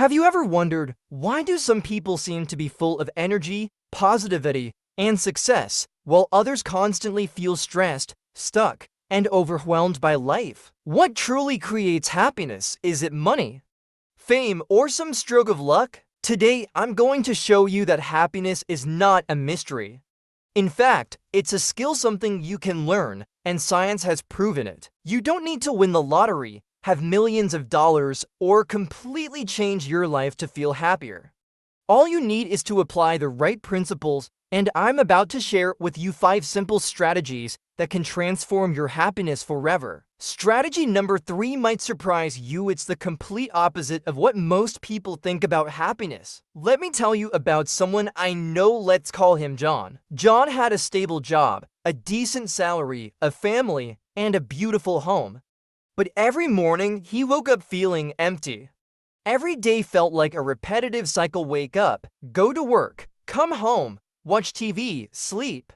Have you ever wondered, why do some people seem to be full of energy, positivity, and success, while others constantly feel stressed, stuck, and overwhelmed by life? What truly creates happiness? Is it money, fame, or some stroke of luck? Today, I'm going to show you that happiness is not a mystery. In fact, it's a skill, something you can learn, and science has proven it. You don't need to win the lottery, have millions of dollars, or completely change your life to feel happier. All you need is to apply the right principles, and I'm about to share with you 5 simple strategies that can transform your happiness forever. Strategy number 3 might surprise you. It's the complete opposite of what most people think about happiness. Let me tell you about someone I know. Let's call him John. John had a stable job, a decent salary, a family, and a beautiful home. But every morning, he woke up feeling empty. Every day felt like a repetitive cycle: wake up, go to work, come home, watch TV, sleep.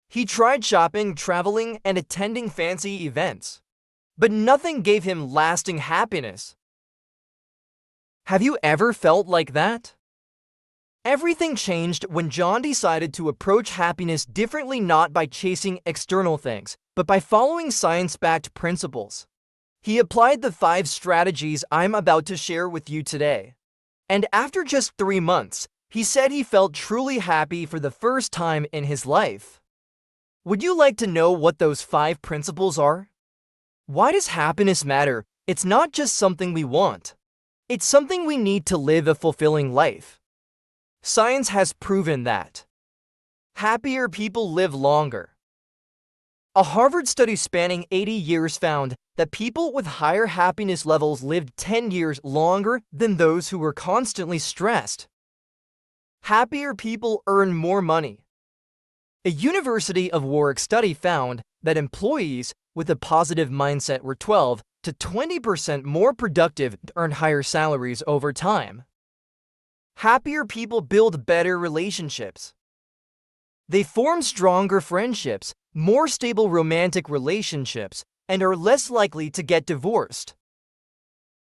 He tried shopping, traveling, and attending fancy events, but nothing gave him lasting happiness. Have you ever felt like that? Everything changed when John decided to approach happiness differently, not by chasing external things, but by following science-backed principles. He applied the 5 strategies I'm about to share with you today. And after just 3 months, he said he felt truly happy for the first time in his life. Would you like to know what those 5 principles are? Why does happiness matter? It's not just something we want. It's something we need to live a fulfilling life. Science has proven that happier people live longer. A Harvard study spanning 80 years found that people with higher happiness levels lived 10 years longer than those who were constantly stressed. Happier people earn more money. A University of Warwick study found that employees with a positive mindset were 12 to 20% more productive and earned higher salaries over time. Happier people build better relationships. They form stronger friendships, more stable romantic relationships, and are less likely to get divorced.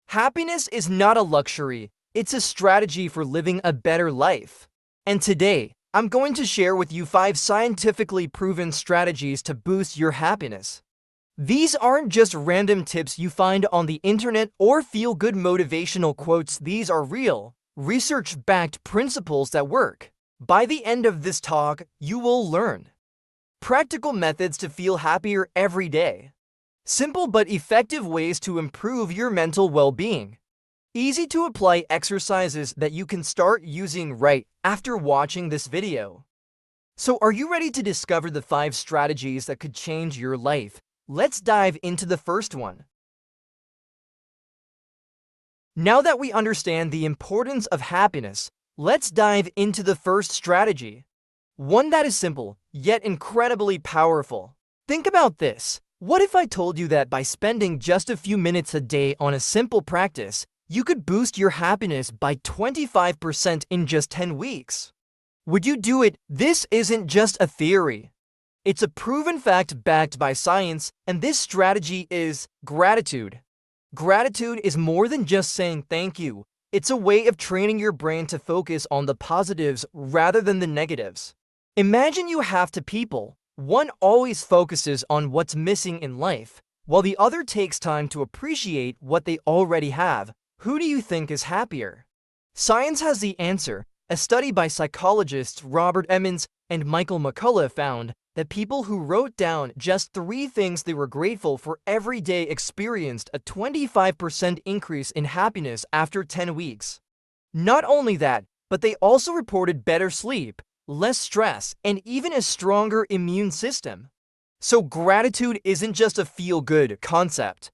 Happiness is not a luxury, it's a strategy for living a better life. And today, I'm going to share with you 5 scientifically proven strategies to boost your happiness. These aren't just random tips you find on the internet or feel-good motivational quotes. These are real, research-backed principles that work. By the end of this talk, you will learn practical methods to feel happier every day, simple but effective ways to improve your mental well-being, easy-to-apply exercises that you can start using right after watching this video. So are you ready to discover the 5 strategies that could change your life? Let's dive into the first one. Now that we understand the importance of happiness, let's dive into the first strategy. One that is simple, yet incredibly powerful. Think about this. What if I told you that by spending just a few minutes a day on a simple practice, you could boost your happiness by 25% in just 10 weeks? Would you do it? This isn't just a theory. It's a proven fact backed by science, and this strategy is gratitude. Gratitude is more than just saying thank you. It's a way of training your brain to focus on the positives rather than the negatives. Imagine you have 2 people. One always focuses on what's missing in life, while the other takes time to appreciate what they already have. Who do you think is happier? Science has the answer. A study by psychologists Robert Emmons and Michael McCullough found that people who wrote down just 3 things they were grateful for every day experienced a 25% increase in happiness after 10 weeks. Not only that, but they also reported better sleep, less stress, and even a stronger immune system. So gratitude isn't just a feel-good concept.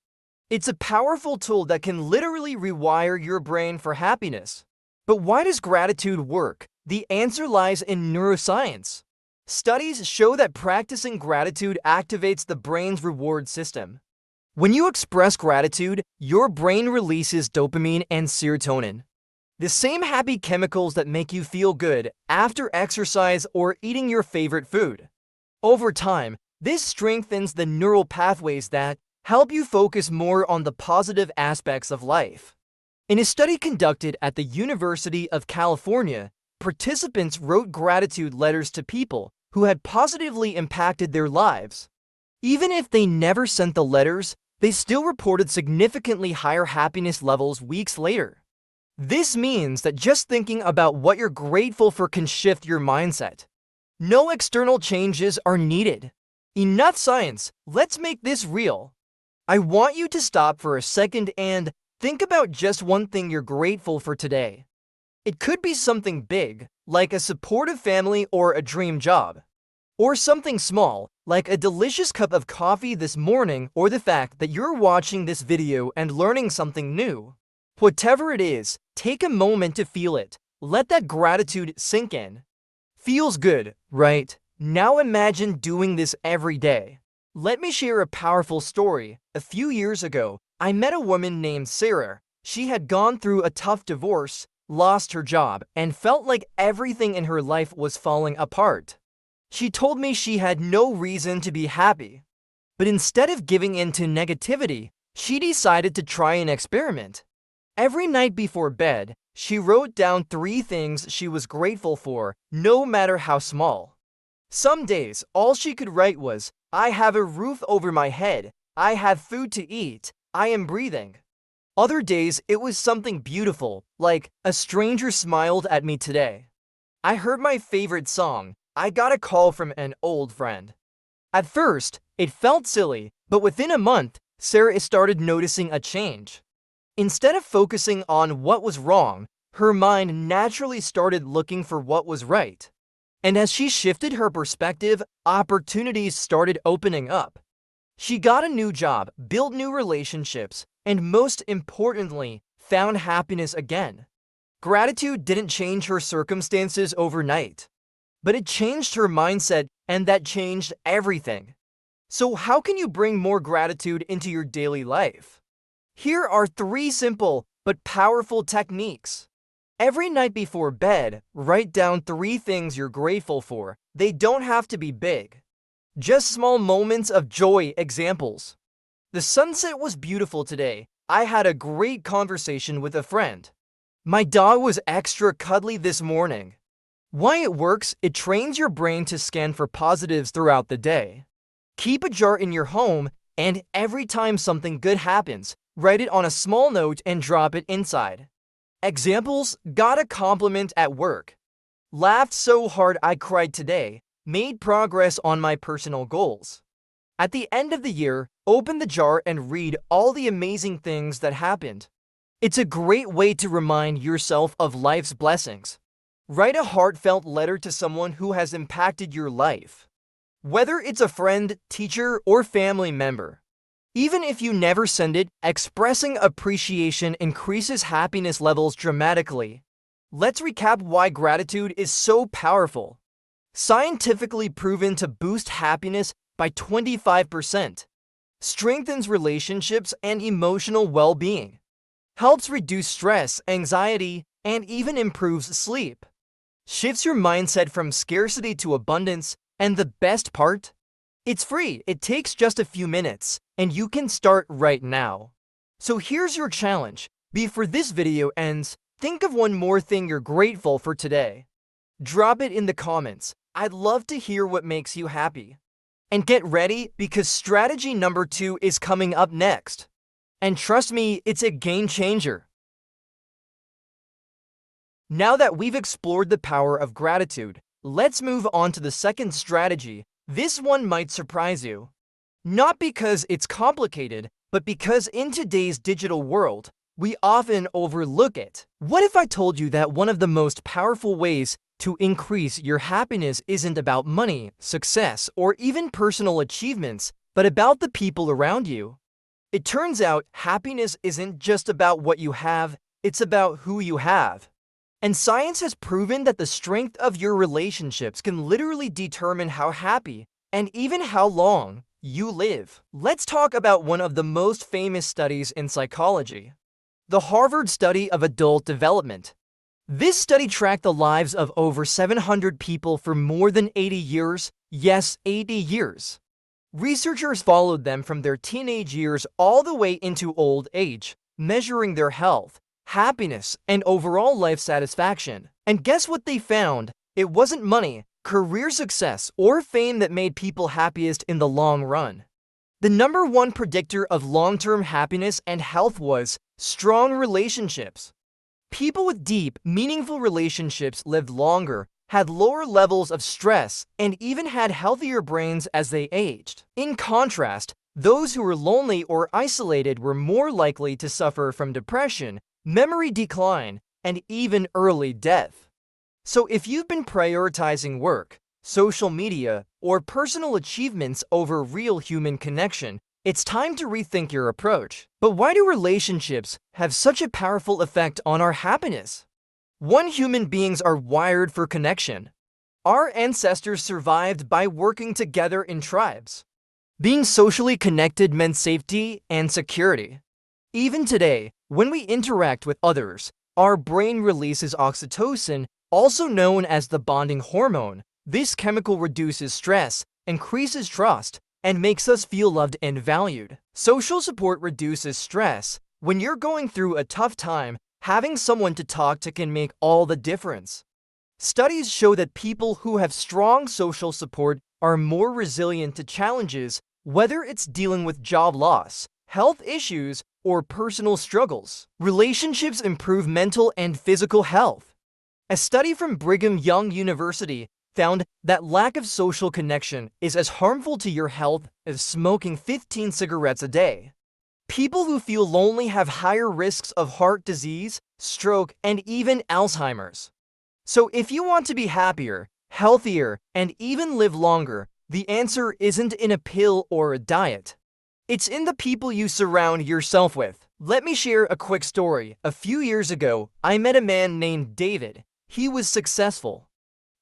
It's a powerful tool that can literally rewire your brain for happiness. But why does gratitude work? The answer lies in neuroscience. Studies show that practicing gratitude activates the brain's reward system. When you express gratitude, your brain releases dopamine and serotonin, the same happy chemicals that make you feel good after exercise or eating your favorite food. Over time, this strengthens the neural pathways that help you focus more on the positive aspects of life. In a study conducted at the University of California, participants wrote gratitude letters to people who had positively impacted their lives. Even if they never sent the letters, they still reported significantly higher happiness levels weeks later. This means that just thinking about what you're grateful for can shift your mindset. No external changes are needed. Enough science, let's make this real. I want you to stop for a second and think about just one thing you're grateful for today. It could be something big, like a supportive family or a dream job. Or something small, like a delicious cup of coffee this morning or the fact that you're watching this video and learning something new. Whatever it is, take a moment to feel it. Let that gratitude sink in. Feels good, right? Now imagine doing this every day. Let me share a powerful story. A few years ago, I met a woman named Sarah. She had gone through a tough divorce, lost her job, and felt like everything in her life was falling apart. She told me she had no reason to be happy. But instead of giving in to negativity, she decided to try an experiment. Every night before bed, she wrote down 3 things she was grateful for, no matter how small. Some days, all she could write was, "I have a roof over my head, I have food to eat, I am breathing." Other days, it was something beautiful, like, "A stranger smiled at me today. I heard my favorite song, I got a call from an old friend." At first, it felt silly, but within a month, Sarah started noticing a change. Instead of focusing on what was wrong, her mind naturally started looking for what was right. And as she shifted her perspective, opportunities started opening up. She got a new job, built new relationships, and most importantly, found happiness again. Gratitude didn't change her circumstances overnight, but it changed her mindset, and that changed everything. So how can you bring more gratitude into your daily life? Here are 3 simple but powerful techniques. Every night before bed, write down 3 things you're grateful for. They don't have to be big. Just small moments of joy. Examples. The sunset was beautiful today. I had a great conversation with a friend. My dog was extra cuddly this morning. Why it works, it trains your brain to scan for positives throughout the day. Keep a jar in your home, and every time something good happens, write it on a small note and drop it inside. Examples: got a compliment at work. Laughed so hard I cried today. Made progress on my personal goals. At the end of the year, open the jar and read all the amazing things that happened. It's a great way to remind yourself of life's blessings. Write a heartfelt letter to someone who has impacted your life. Whether it's a friend, teacher, or family member. Even if you never send it, expressing appreciation increases happiness levels dramatically. Let's recap why gratitude is so powerful. Scientifically proven to boost happiness by 25%. Strengthens relationships and emotional well-being. Helps reduce stress, anxiety, and even improves sleep. Shifts your mindset from scarcity to abundance, and the best part? It's free. It takes just a few minutes, and you can start right now. So here's your challenge. Before this video ends, think of one more thing you're grateful for today. Drop it in the comments. I'd love to hear what makes you happy. And get ready, because strategy number 2 is coming up next. And trust me, it's a game changer. Now that we've explored the power of gratitude, let's move on to the second strategy. This one might surprise you. Not because it's complicated, but because in today's digital world, we often overlook it. What if I told you that one of the most powerful ways to increase your happiness isn't about money, success, or even personal achievements, but about the people around you? It turns out happiness isn't just about what you have, it's about who you have. And science has proven that the strength of your relationships can literally determine how happy and even how long you live. Let's talk about one of the most famous studies in psychology, the Harvard Study of Adult Development. This study tracked the lives of over 700 people for more than 80 years. Yes, 80 years. Researchers followed them from their teenage years all the way into old age, measuring their health, happiness, and overall life satisfaction. And guess what they found? It wasn't money, career success, or fame that made people happiest in the long run. The number one predictor of long-term happiness and health was strong relationships. People with deep, meaningful relationships lived longer, had lower levels of stress, and even had healthier brains as they aged. In contrast, those who were lonely or isolated were more likely to suffer from depression, memory decline, and even early death. So if you've been prioritizing work, social media, or personal achievements over real human connection, it's time to rethink your approach. But why do relationships have such a powerful effect on our happiness? One, human beings are wired for connection. Our ancestors survived by working together in tribes. Being socially connected meant safety and security. Even today, when we interact with others, our brain releases oxytocin, also known as the bonding hormone. This chemical reduces stress, increases trust, and makes us feel loved and valued. Social support reduces stress. When you're going through a tough time, having someone to talk to can make all the difference. Studies show that people who have strong social support are more resilient to challenges, whether it's dealing with job loss, health issues, or personal struggles. Relationships improve mental and physical health. A study from Brigham Young University found that lack of social connection is as harmful to your health as smoking 15 cigarettes a day. People who feel lonely have higher risks of heart disease, stroke, and even Alzheimer's. So if you want to be happier, healthier, and even live longer, the answer isn't in a pill or a diet. It's in the people you surround yourself with. Let me share a quick story. A few years ago, I met a man named David. He was successful.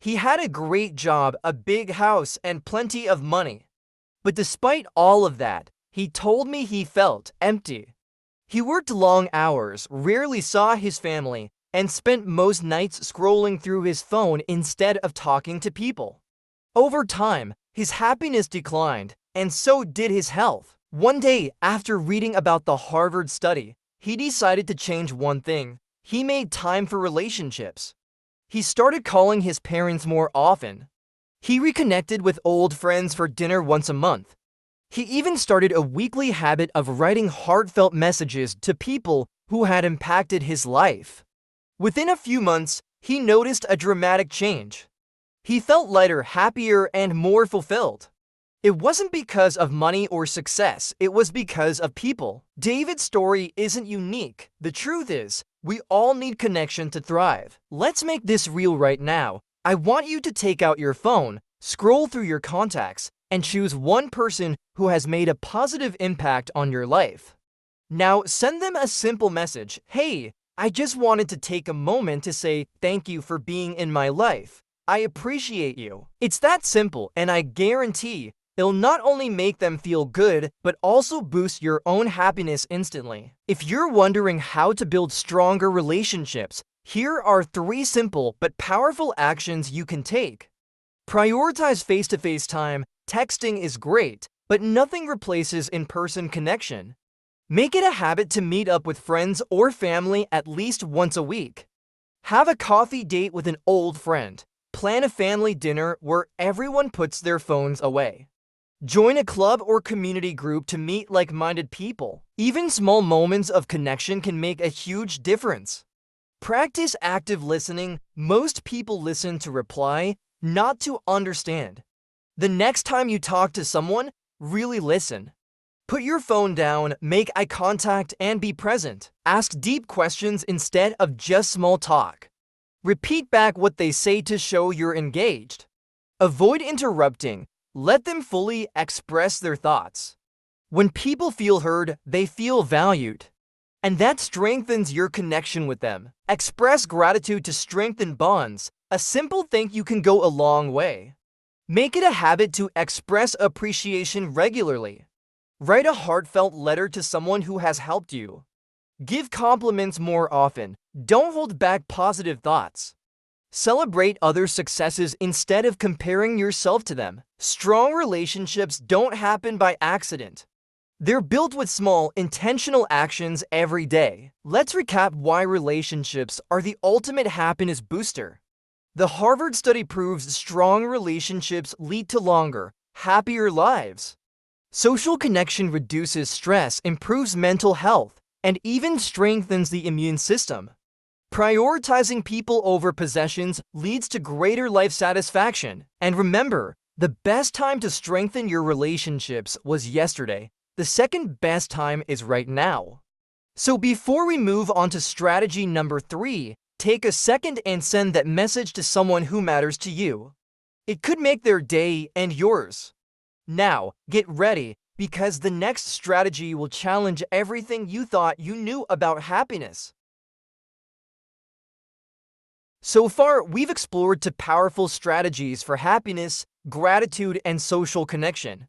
He had a great job, a big house, and plenty of money. But despite all of that, he told me he felt empty. He worked long hours, rarely saw his family, and spent most nights scrolling through his phone instead of talking to people. Over time, his happiness declined, and so did his health. One day, after reading about the Harvard study, he decided to change one thing. He made time for relationships. He started calling his parents more often. He reconnected with old friends for dinner once a month. He even started a weekly habit of writing heartfelt messages to people who had impacted his life. Within a few months, he noticed a dramatic change. He felt lighter, happier, and more fulfilled. It wasn't because of money or success, it was because of people. David's story isn't unique. The truth is, we all need connection to thrive. Let's make this real right now. I want you to take out your phone, scroll through your contacts, and choose one person who has made a positive impact on your life. Now, send them a simple message. Hey, I just wanted to take a moment to say thank you for being in my life. I appreciate you. It's that simple, and I guarantee it'll not only make them feel good, but also boost your own happiness instantly. If you're wondering how to build stronger relationships, here are 3 simple but powerful actions you can take. Prioritize face-to-face time. Texting is great, but nothing replaces in-person connection. Make it a habit to meet up with friends or family at least once a week. Have a coffee date with an old friend. Plan a family dinner where everyone puts their phones away. Join a club or community group to meet like-minded people. Even small moments of connection can make a huge difference. Practice active listening. Most people listen to reply, not to understand. The next time you talk to someone, really listen. Put your phone down, make eye contact, and be present. Ask deep questions instead of just small talk. Repeat back what they say to show you're engaged. Avoid interrupting. Let them fully express their thoughts. When people feel heard, they feel valued. And that strengthens your connection with them. Express gratitude to strengthen bonds. A simple thank you can go a long way. Make it a habit to express appreciation regularly. Write a heartfelt letter to someone who has helped you. Give compliments more often. Don't hold back positive thoughts. Celebrate others' successes instead of comparing yourself to them. Strong relationships don't happen by accident. They're built with small, intentional actions every day. Let's recap why relationships are the ultimate happiness booster. The Harvard study proves strong relationships lead to longer, happier lives. Social connection reduces stress, improves mental health, and even strengthens the immune system. Prioritizing people over possessions leads to greater life satisfaction. And remember, the best time to strengthen your relationships was yesterday. The second best time is right now. So before we move on to strategy number 3, take a second and send that message to someone who matters to you. It could make their day and yours. Now, get ready, because the next strategy will challenge everything you thought you knew about happiness. So far, we've explored two powerful strategies for happiness, gratitude, and social connection.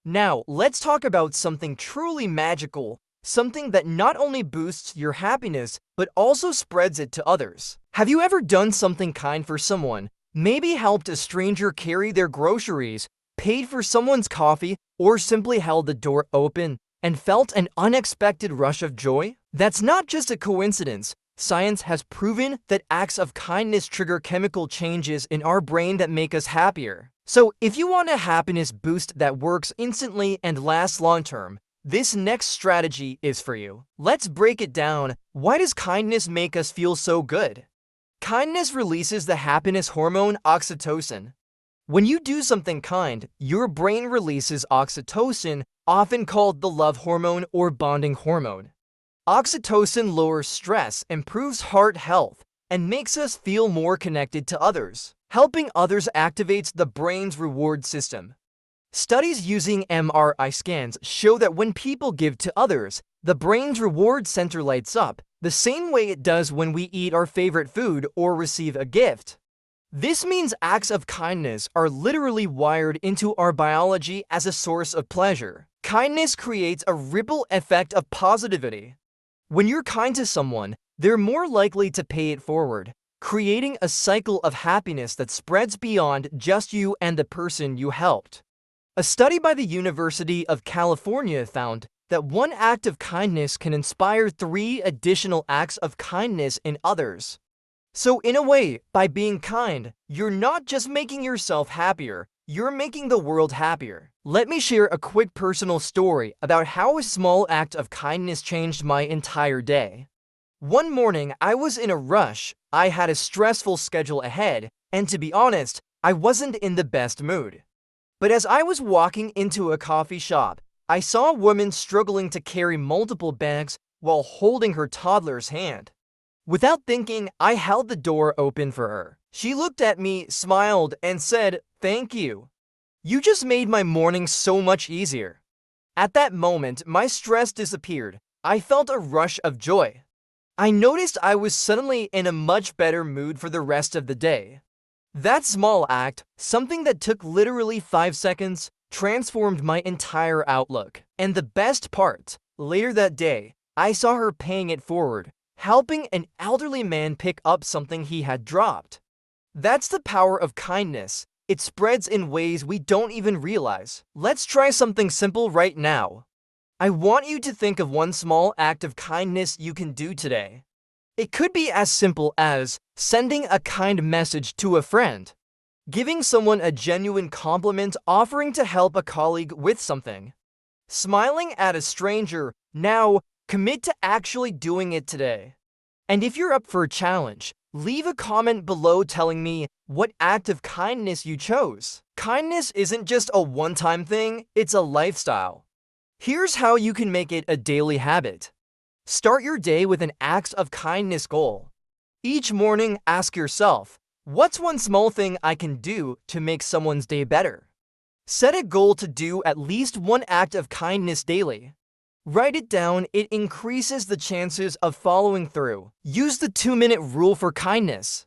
Now, let's talk about something truly magical, something that not only boosts your happiness, but also spreads it to others. Have you ever done something kind for someone? Maybe helped a stranger carry their groceries, paid for someone's coffee, or simply held the door open and felt an unexpected rush of joy? That's not just a coincidence. Science has proven that acts of kindness trigger chemical changes in our brain that make us happier. So, if you want a happiness boost that works instantly and lasts long-term, this next strategy is for you. Let's break it down. Why does kindness make us feel so good? Kindness releases the happiness hormone oxytocin. When you do something kind, your brain releases oxytocin, often called the love hormone or bonding hormone. Oxytocin lowers stress, improves heart health, and makes us feel more connected to others. Helping others activates the brain's reward system. Studies using MRI scans show that when people give to others, the brain's reward center lights up, the same way it does when we eat our favorite food or receive a gift. This means acts of kindness are literally wired into our biology as a source of pleasure. Kindness creates a ripple effect of positivity. When you're kind to someone, they're more likely to pay it forward, creating a cycle of happiness that spreads beyond just you and the person you helped. A study by the University of California found that one act of kindness can inspire 3 additional acts of kindness in others. So in a way, by being kind, you're not just making yourself happier, you're making the world happier. Let me share a quick personal story about how a small act of kindness changed my entire day. One morning, I was in a rush. I had a stressful schedule ahead, and to be honest, I wasn't in the best mood. But as I was walking into a coffee shop, I saw a woman struggling to carry multiple bags while holding her toddler's hand. Without thinking, I held the door open for her. She looked at me, smiled, and said, "Thank you. You just made my morning so much easier." At that moment, my stress disappeared. I felt a rush of joy. I noticed I was suddenly in a much better mood for the rest of the day. That small act, something that took literally 5 seconds, transformed my entire outlook. And the best part, later that day, I saw her paying it forward, helping an elderly man pick up something he had dropped. That's the power of kindness. It spreads in ways we don't even realize. Let's try something simple right now. I want you to think of one small act of kindness you can do today. It could be as simple as sending a kind message to a friend, giving someone a genuine compliment, offering to help a colleague with something, smiling at a stranger. Now, commit to actually doing it today. And if you're up for a challenge, leave a comment below telling me what act of kindness you chose. Kindness isn't just a one-time thing, it's a lifestyle. Here's how you can make it a daily habit. Start your day with an acts of kindness goal. Each morning, ask yourself, what's one small thing I can do to make someone's day better? Set a goal to do at least one act of kindness daily. Write it down, it increases the chances of following through. Use the 2-minute rule for kindness.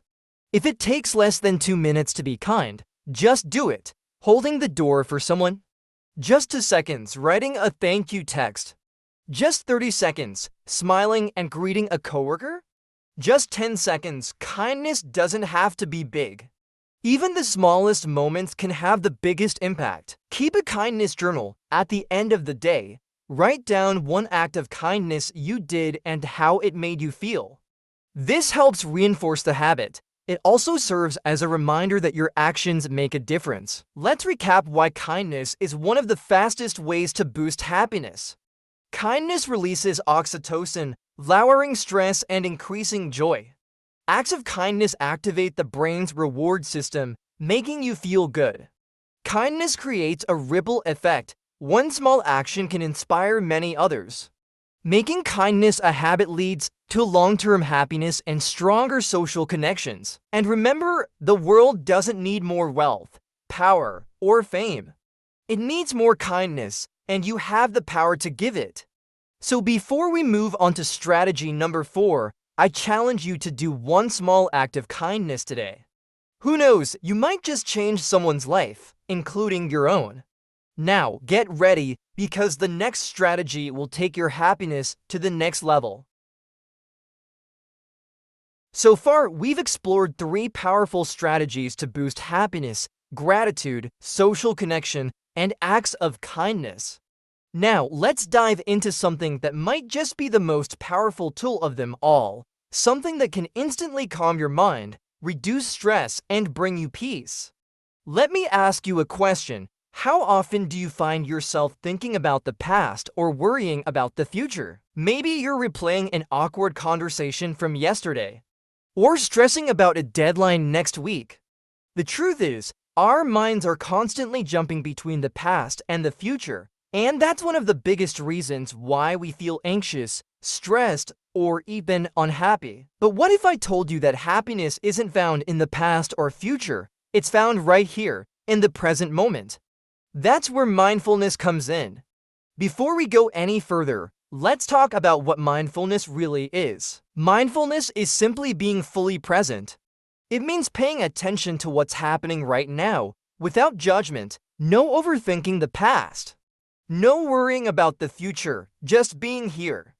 If it takes less than 2 minutes to be kind, just do it. Holding the door for someone? Just 2 seconds, writing a thank you text. Just 30 seconds, smiling and greeting a coworker? Just 10 seconds, kindness doesn't have to be big. Even the smallest moments can have the biggest impact. Keep a kindness journal. At the end of the day, Write down one act of kindness you did and how it made you feel. This helps reinforce the habit. It also serves as a reminder that your actions make a difference. Let's recap why kindness is one of the fastest ways to boost happiness. Kindness releases oxytocin, lowering stress and increasing joy. Acts of kindness activate the brain's reward system, making you feel good. Kindness creates a ripple effect. One small action can inspire many others. Making kindness a habit leads to long-term happiness and stronger social connections. And remember, the world doesn't need more wealth, power, or fame. It needs more kindness, and you have the power to give it. So before we move on to strategy number 4, I challenge you to do one small act of kindness today. Who knows, you might just change someone's life, including your own. Now, get ready, because the next strategy will take your happiness to the next level. So far, we've explored 3 powerful strategies to boost happiness: gratitude, social connection, and acts of kindness. Now, let's dive into something that might just be the most powerful tool of them all, something that can instantly calm your mind, reduce stress, and bring you peace. Let me ask you a question. How often do you find yourself thinking about the past or worrying about the future? Maybe you're replaying an awkward conversation from yesterday, or stressing about a deadline next week. The truth is, our minds are constantly jumping between the past and the future, and that's one of the biggest reasons why we feel anxious, stressed, or even unhappy. But what if I told you that happiness isn't found in the past or future? It's found right here, in the present moment. That's where mindfulness comes in. Before we go any further, let's talk about what mindfulness really is. Mindfulness is simply being fully present. It means paying attention to what's happening right now, without judgment, no overthinking the past, no worrying about the future, just being here.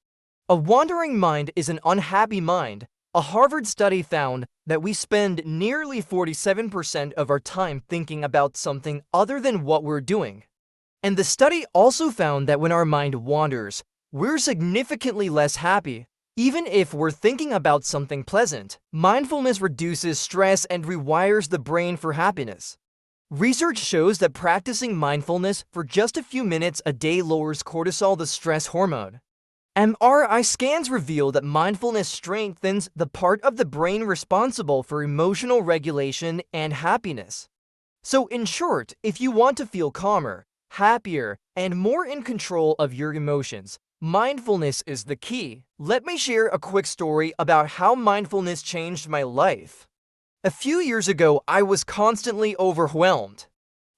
A wandering mind is an unhappy mind. A Harvard study found that we spend nearly 47% of our time thinking about something other than what we're doing. And the study also found that when our mind wanders, we're significantly less happy, even if we're thinking about something pleasant. Mindfulness reduces stress and rewires the brain for happiness. Research shows that practicing mindfulness for just a few minutes a day lowers cortisol, the stress hormone. MRI scans reveal that mindfulness strengthens the part of the brain responsible for emotional regulation and happiness. So in short, if you want to feel calmer, happier, and more in control of your emotions, mindfulness is the key. Let me share a quick story about how mindfulness changed my life. A few years ago, I was constantly overwhelmed.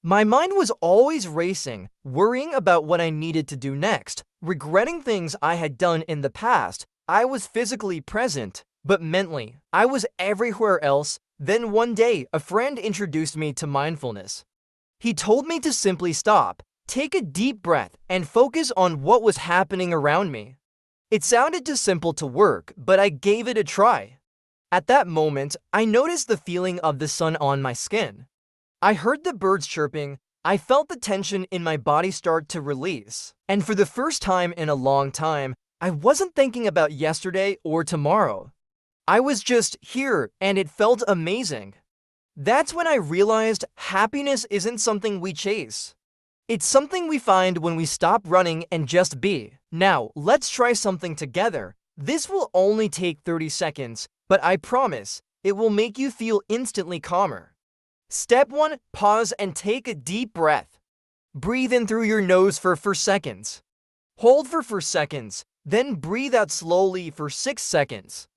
My mind was always racing, worrying about what I needed to do next, regretting things I had done in the past. I was physically present, but mentally, I was everywhere else. Then one day, a friend introduced me to mindfulness. He told me to simply stop, take a deep breath, and focus on what was happening around me. It sounded too simple to work, but I gave it a try. At that moment, I noticed the feeling of the sun on my skin. I heard the birds chirping. I felt the tension in my body start to release. And for the first time in a long time, I wasn't thinking about yesterday or tomorrow. I was just here, and it felt amazing. That's when I realized happiness isn't something we chase. It's something we find when we stop running and just be. Now, let's try something together. This will only take 30 seconds, but I promise, it will make you feel instantly calmer. Step 1, pause and take a deep breath. Breathe in through your nose for 4 seconds. Hold for 4 seconds, then breathe out slowly for 6 seconds.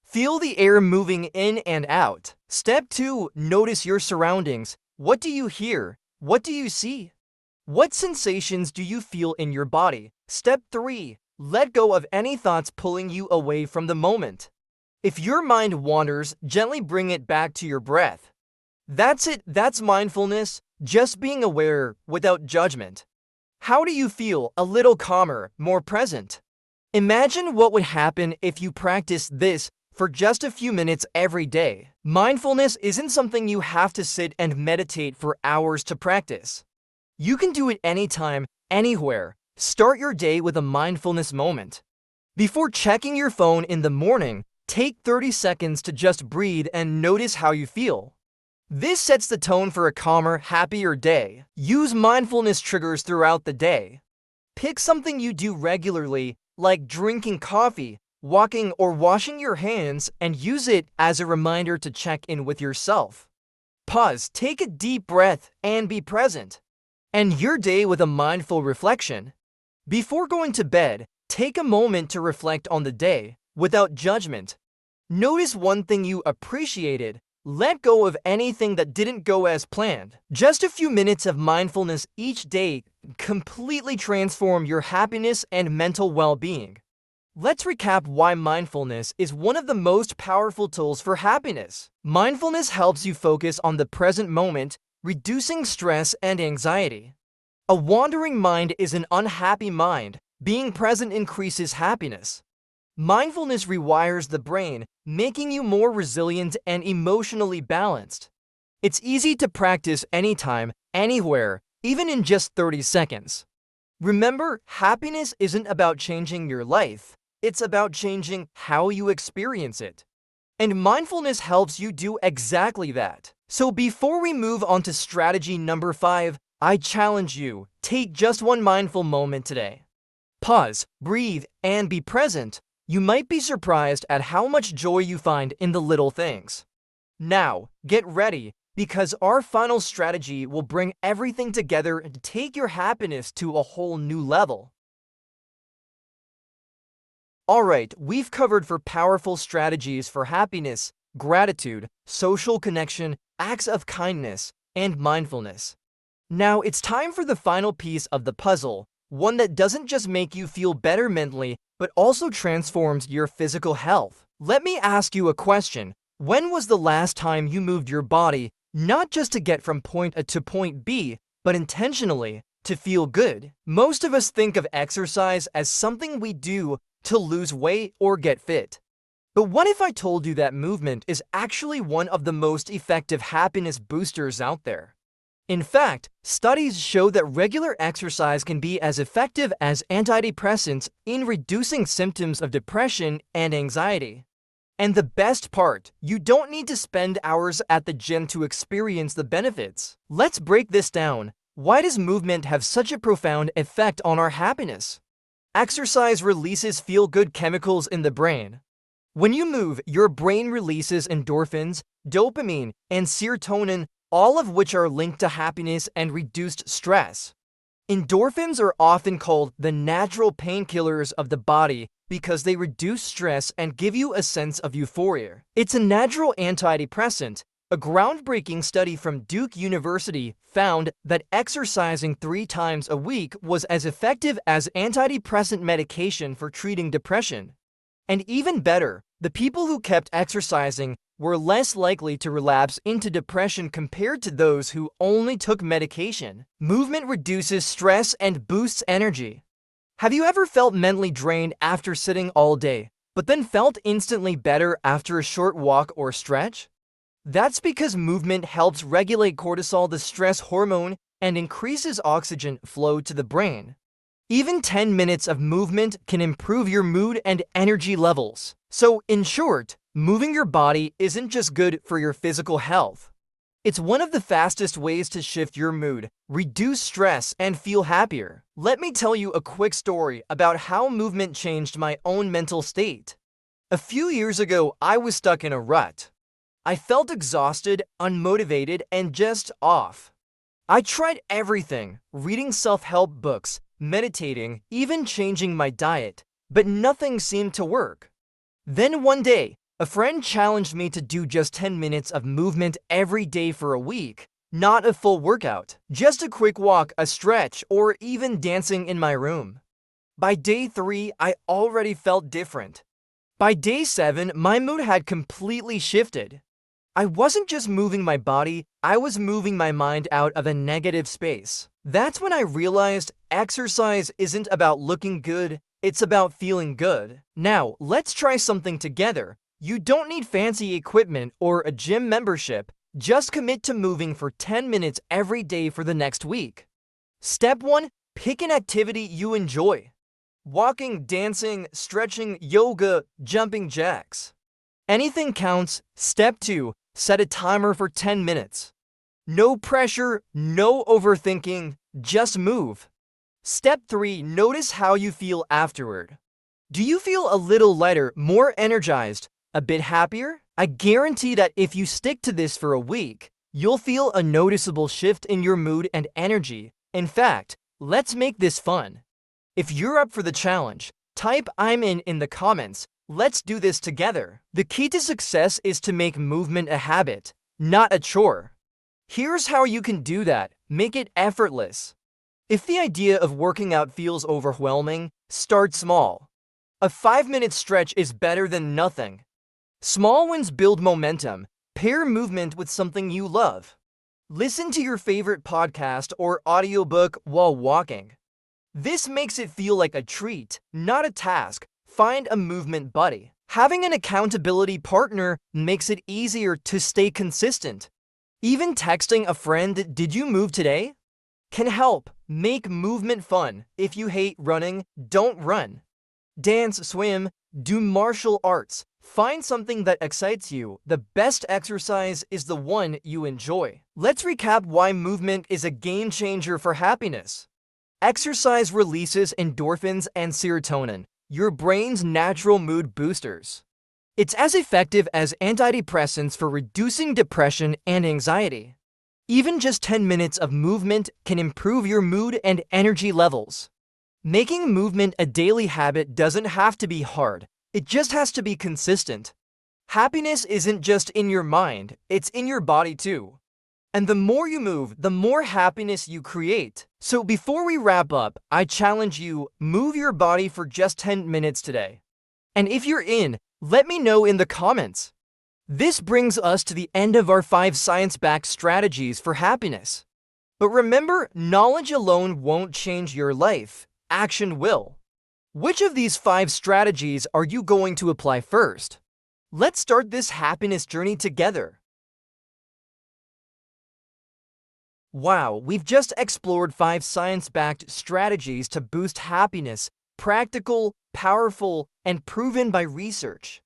Feel the air moving in and out. Step 2, notice your surroundings. What do you hear? What do you see? What sensations do you feel in your body? Step 3, let go of any thoughts pulling you away from the moment. If your mind wanders, gently bring it back to your breath. That's it, that's mindfulness, just being aware without judgment. How do you feel? A little calmer, more present? Imagine what would happen if you practiced this for just a few minutes every day. Mindfulness isn't something you have to sit and meditate for hours to practice. You can do it anytime, anywhere. Start your day with a mindfulness moment. Before checking your phone in the morning, take 30 seconds to just breathe and notice how you feel. This sets the tone for a calmer, happier day. Use mindfulness triggers throughout the day. Pick something you do regularly, like drinking coffee, walking, or washing your hands, and use it as a reminder to check in with yourself. Pause, take a deep breath, and be present. End your day with a mindful reflection. Before going to bed, take a moment to reflect on the day, without judgment. Notice one thing you appreciated. Let go of anything that didn't go as planned. Just a few minutes of mindfulness each day completely transform your happiness and mental well-being. Let's recap why mindfulness is one of the most powerful tools for happiness. Mindfulness helps you focus on the present moment, reducing stress and anxiety. A wandering mind is an unhappy mind. Being present increases happiness. Mindfulness rewires the brain, making you more resilient and emotionally balanced. It's easy to practice anytime, anywhere, even in just 30 seconds. Remember, happiness isn't about changing your life. It's about changing how you experience it. And mindfulness helps you do exactly that. So before we move on to strategy number 5, I challenge you, take just one mindful moment today. Pause, breathe, and be present. You might be surprised at how much joy you find in the little things. Now, get ready, because our final strategy will bring everything together and take your happiness to a whole new level. Alright, we've covered for powerful strategies for happiness, gratitude, social connection, acts of kindness, and mindfulness. Now it's time for the final piece of the puzzle, one that doesn't just make you feel better mentally, but also transforms your physical health. Let me ask you a question. When was the last time you moved your body, not just to get from point A to point B, but intentionally to feel good? Most of us think of exercise as something we do to lose weight or get fit. But what if I told you that movement is actually one of the most effective happiness boosters out there? In fact, studies show that regular exercise can be as effective as antidepressants in reducing symptoms of depression and anxiety. And the best part, you don't need to spend hours at the gym to experience the benefits. Let's break this down. Why does movement have such a profound effect on our happiness? Exercise releases feel-good chemicals in the brain. When you move, your brain releases endorphins, dopamine, and serotonin, all of which are linked to happiness and reduced stress. Endorphins are often called the natural painkillers of the body because they reduce stress and give you a sense of euphoria. It's a natural antidepressant. A groundbreaking study from Duke University found that exercising 3 times a week was as effective as antidepressant medication for treating depression. And even better, the people who kept exercising were less likely to relapse into depression compared to those who only took medication. Movement reduces stress and boosts energy. Have you ever felt mentally drained after sitting all day, but then felt instantly better after a short walk or stretch? That's because movement helps regulate cortisol, the stress hormone, and increases oxygen flow to the brain. Even 10 minutes of movement can improve your mood and energy levels. So, in short, moving your body isn't just good for your physical health. It's one of the fastest ways to shift your mood, reduce stress, and feel happier. Let me tell you a quick story about how movement changed my own mental state. A few years ago, I was stuck in a rut. I felt exhausted, unmotivated, and just off. I tried everything, reading self-help books, meditating, even changing my diet, but nothing seemed to work. Then one day, a friend challenged me to do just 10 minutes of movement every day for a week. Not a full workout, just a quick walk, a stretch, or even dancing in my room. By day 3, I already felt different. By day 7, my mood had completely shifted. I wasn't just moving my body, I was moving my mind out of a negative space. That's when I realized exercise isn't about looking good, it's about feeling good. Now, let's try something together. You don't need fancy equipment or a gym membership. Just commit to moving for 10 minutes every day for the next week. Step 1. Pick an activity you enjoy. Walking, dancing, stretching, yoga, jumping jacks. Anything counts. Step 2. Set a timer for 10 minutes. No pressure, no overthinking, just move. Step 3. Notice how you feel afterward. Do you feel a little lighter, more energized, a bit happier? I guarantee that if you stick to this for a week, you'll feel a noticeable shift in your mood and energy. In fact, let's make this fun. If you're up for the challenge, type "I'm in the comments. Let's do this together. The key to success is to make movement a habit, not a chore. Here's how you can do that. Make it effortless. If the idea of working out feels overwhelming, start small. A 5-minute stretch is better than nothing. Small wins build momentum. Pair movement with something you love. Listen to your favorite podcast or audiobook while walking. This makes it feel like a treat, not a task. Find a movement buddy. Having an accountability partner makes it easier to stay consistent. Even texting a friend, "Did you move today?" can help. Make movement fun. If you hate running, don't run. Dance, swim, do martial arts. Find something that excites you. The best exercise is the one you enjoy. Let's recap why movement is a game changer for happiness. Exercise releases endorphins and serotonin, your brain's natural mood boosters. It's as effective as antidepressants for reducing depression and anxiety. Even just 10 minutes of movement can improve your mood and energy levels. Making movement a daily habit doesn't have to be hard. It just has to be consistent. Happiness isn't just in your mind, it's in your body too. And the more you move, the more happiness you create. So before we wrap up, I challenge you, move your body for just 10 minutes today. And if you're in, let me know in the comments. This brings us to the end of our 5 science-backed strategies for happiness. But remember, knowledge alone won't change your life. Action will. Which of these 5 strategies are you going to apply first? Let's start this happiness journey together. Wow, we've just explored 5 science-backed strategies to boost happiness, practical, powerful, and proven by research.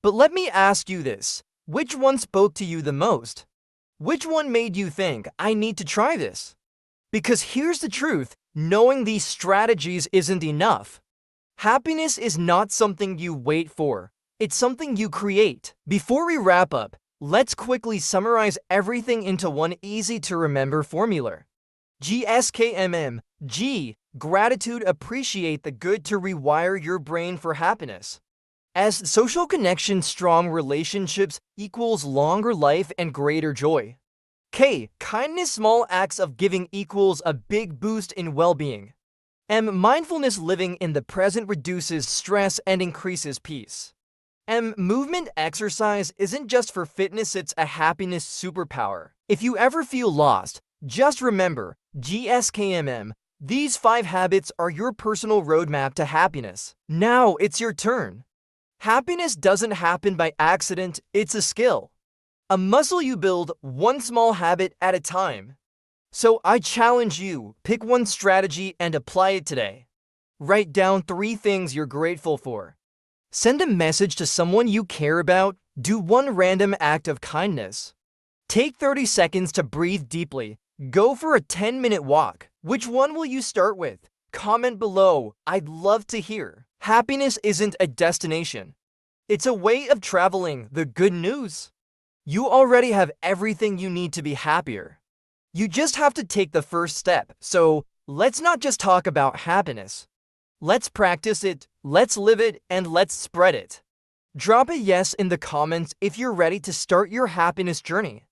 But let me ask you this, which one spoke to you the most? Which one made you think, I need to try this? Because here's the truth, knowing these strategies isn't enough. Happiness is not something you wait for, it's something you create. Before we wrap up, let's quickly summarize everything into one easy-to-remember formula. GSKMM. G. Gratitude. Appreciate the good to rewire your brain for happiness. S. Social connection. Strong relationships equals longer life and greater joy. K. Kindness. Small acts of giving equals a big boost in well-being. M. Mindfulness. Living in the present reduces stress and increases peace. M. Movement. Exercise isn't just for fitness, it's a happiness superpower. If you ever feel lost, just remember, GSKMM. These 5 habits are your personal roadmap to happiness. Now it's your turn. Happiness doesn't happen by accident, it's a skill. A muscle you build one small habit at a time. So I challenge you, pick one strategy and apply it today. Write down 3 things you're grateful for. Send a message to someone you care about. Do one random act of kindness. Take 30 seconds to breathe deeply. Go for a 10-minute walk. Which one will you start with? Comment below. I'd love to hear. Happiness isn't a destination. It's a way of traveling. The good news? You already have everything you need to be happier. You just have to take the first step. So let's not just talk about happiness. Let's practice it, let's live it, and let's spread it. Drop a yes in the comments if you're ready to start your happiness journey.